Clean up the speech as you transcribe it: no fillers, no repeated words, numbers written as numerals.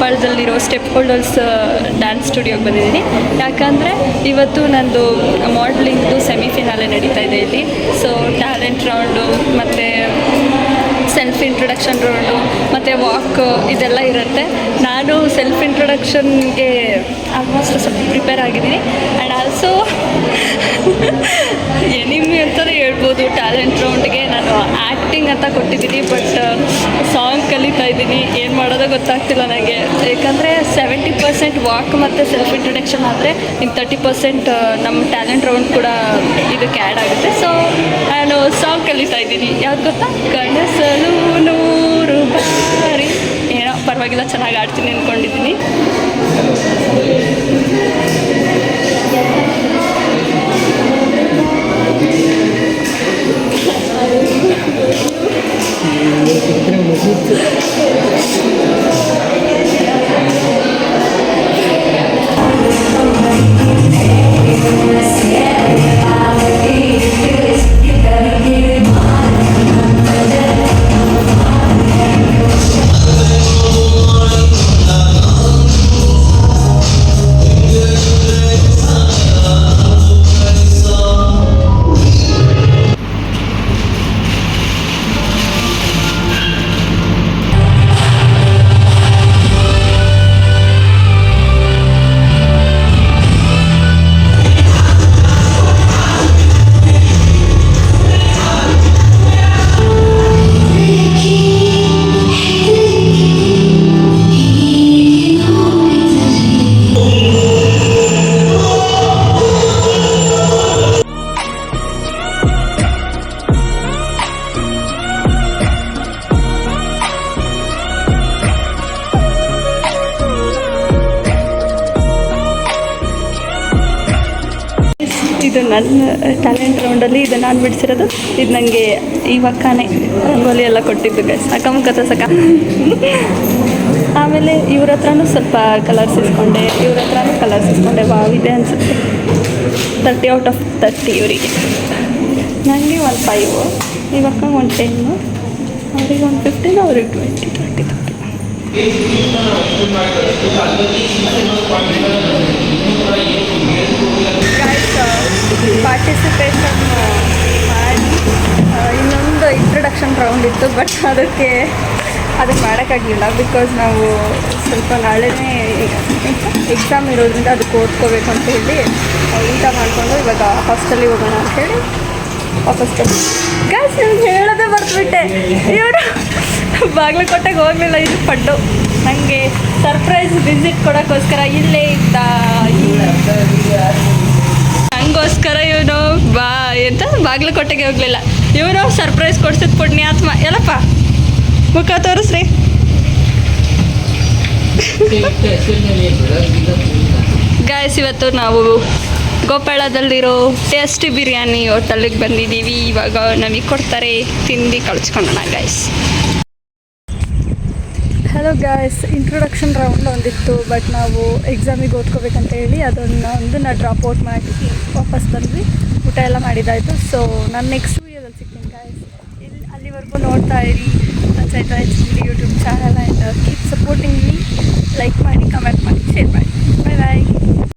ಗೋಪಾಳದಲ್ಲಿರೋ step holders dance ಸ್ಟುಡಿಯೋಗೆ ಬಂದಿದ್ದೀನಿ. ಯಾಕಂದರೆ ಇವತ್ತು ನಂದು ಮಾಡಲಿಂಗ್ದು ಸೆಮಿಫಿನಾಲೆ ನಡೀತಾ ಇದೆ ಇಲ್ಲಿ. ಸೊ ಟ್ಯಾಲೆಂಟ್ ರೌಂಡು ಮತ್ತು ಸೆಲ್ಫ್ ಇಂಟ್ರೊಡಕ್ಷನ್ ರೌಂಡು ಮತ್ತು ವಾಕ್ ಇದೆಲ್ಲ ಇರುತ್ತೆ. ನಾನು ಸೆಲ್ಫ್ ಇಂಟ್ರೊಡಕ್ಷನ್ಗೆ ಆಲ್ಮೋಸ್ಟ್ ಸ್ವಲ್ಪ ಪ್ರಿಪೇರ್ ಆಗಿದ್ದೀನಿ. ಆ್ಯಂಡ್ ಆಲ್ಸೋ ಎನಿಮಿ ಅಂತಲೇ ಹೇಳ್ಬೋದು. ಟ್ಯಾಲೆಂಟ್ ರೌಂಡ್ಗೆ ನಾನು ಆ್ಯಕ್ಟಿಂಗ್ ಅಂತ ಕೊಟ್ಟಿದ್ದೀನಿ, ಬಟ್ ಸಾಂಗ್ ಕಲಿತಾ ಇದ್ದೀನಿ. ಏನು ಮಾಡೋದೋ ಗೊತ್ತಾಗ್ತಿಲ್ಲ ನನಗೆ. ಯಾಕಂದರೆ 70% ವಾಕ್ ಮತ್ತು ಸೆಲ್ಫ್ ಇಂಟ್ರೊಡಕ್ಷನ್ ಆದರೆ ಇನ್ನು 30% ನಮ್ಮ ಟ್ಯಾಲೆಂಟ್ ರೌಂಡ್ ಕೂಡ ಇದಕ್ಕೆ ಆ್ಯಡ್ ಆಗುತ್ತೆ. ಸೊ ನಾನು ಸಾಂಗ್ ಕಲಿತಾ ಇದ್ದೀನಿ. ಯಾವ್ದು ಗೊತ್ತಾ? ಕನಸಲು ನೂರು ಬಾರಿ. ಏನೋ ಪರವಾಗಿಲ್ಲ, ಚೆನ್ನಾಗಿ ಆಡ್ತೀನಿ ಅಂದ್ಕೊಂಡಿದ್ದೀನಿ. ಇದು ನನ್ನ ಟ್ಯಾಲೆಂಟ್ ರೌಂಡಲ್ಲಿ ಇದು ನಾನು ಬಿಡಿಸಿರೋದು. ಇದು ನನಗೆ ಇವಾಗನೇ ರಂಗೋಲಿ ಎಲ್ಲ ಕೊಟ್ಟಿದ್ದು ಗೈಸ್. ಅಕ್ಕಮುಖತ ಸಕ. ಆಮೇಲೆ ಇವ್ರ ಹತ್ರನೂ ಸ್ವಲ್ಪ ಕಲರ್ಸ್ ಇಸ್ಕೊಂಡೆ, ಇವ್ರ ಹತ್ರನೂ ಕಲರ್ಸ್ ಇಸ್ಕೊಂಡೆ. ಇದೆ ಅನಿಸುತ್ತೆ 30 ಔಟ್ ಆಫ್ 30 ಇವರಿಗೆ. ನನಗೆ 1 5, ಇವಾಗ 1 10, ಅವ್ರಿಗೆ 1 15, ಅವ್ರಿಗೆ 20 30. ಪಾರ್ಟಿಸಿಪೇಷನ್ ಮಾಡಿ ಇನ್ನೊಂದು ಇಂಟ್ರೊಡಕ್ಷನ್ ರೌಂಡ್ ಇತ್ತು, ಬಟ್ ಅದಕ್ಕೆ ಮಾಡೋಕ್ಕಾಗಲಿಲ್ಲ. ಬಿಕಾಸ್ ನಾವು ಸ್ವಲ್ಪ ನಾಳೆನೇ ಎಕ್ಸಾಮ್ ಇರೋದ್ರಿಂದ ಅದಕ್ಕೆ ಓದ್ಕೋಬೇಕು ಅಂತ ಹೇಳಿ ಊಟ ಮಾಡಿಕೊಂಡು ಇವಾಗ ಹಾಸ್ಟೆಲಿಗೆ ಹೋಗೋಣ ಅಂಥೇಳಿ ವಾಪಸ್ ಬಂದು. ಗ್ಯಾಸ್ ನಿಮ್ಗೆ ಹೇಳೋದೇ ಬರ್ತ್ಬಿಟ್ಟೆ. ಇವರು ಬಾಗಲಕೋಟೆಗೆ ಹೋಗಲಿಲ್ಲ. ಇದು ಪಡ್ಡು ನನಗೆ ಸರ್ಪ್ರೈಸ್ ವಿಸಿಟ್ ಕೊಡೋಕ್ಕೋಸ್ಕರ ಇಲ್ಲೇ ಇದ್ದ. ನನಗೋಸ್ಕರ ಇವನು ಎಂತ ಬಾಗಲಕೋಟೆಗೆ ಹೋಗಲಿಲ್ಲ. ಇವನು ಸರ್ಪ್ರೈಸ್ ಕೊಡ್ಸಿದ ಪುಣ್ಯಾತ್ಮ. ಎಲ್ಲಪ್ಪ ಮುಖ ತೋರಿಸ್ರಿ. ಗಾಯ್ಸ್, ಇವತ್ತು ನಾವು ಗೋಪಾಳದಲ್ಲಿರೋ ಟೇಸ್ಟಿ ಬಿರಿಯಾನಿ ಹೋಟೆಲಿಗೆ ಬಂದಿದ್ದೀವಿ. ಇವಾಗ ನಮಗೆ ಕೊಡ್ತಾರೆ, ತಿಂದು ಕಳಿಸ್ಕೊಳ್ಳೋಣ guys. Hello guys, introduction round ಒಂದಿತ್ತು, ಬಟ್ ನಾವು ಎಕ್ಸಾಮಿಗೆ ಓದ್ಕೋಬೇಕಂತ ಹೇಳಿ ಅದನ್ನು ಡ್ರಾಪ್ ಔಟ್ ಮಾಡಿ ವಾಪಸ್ ಬಂದ್ವಿ. ಊಟ ಎಲ್ಲ ಮಾಡಿದ್ದಾಯಿತು. ಸೊ ನಾನು ನೆಕ್ಸ್ಟ್ ವೀಡಿಯೋದಲ್ಲಿ ಸಿಗ್ತೀನಿ ಗಾಯ್ಸ್. ಅಲ್ಲಿವರೆಗೂ ನೋಡ್ತಾ ಇರಿ panchayat Raj YouTube channel and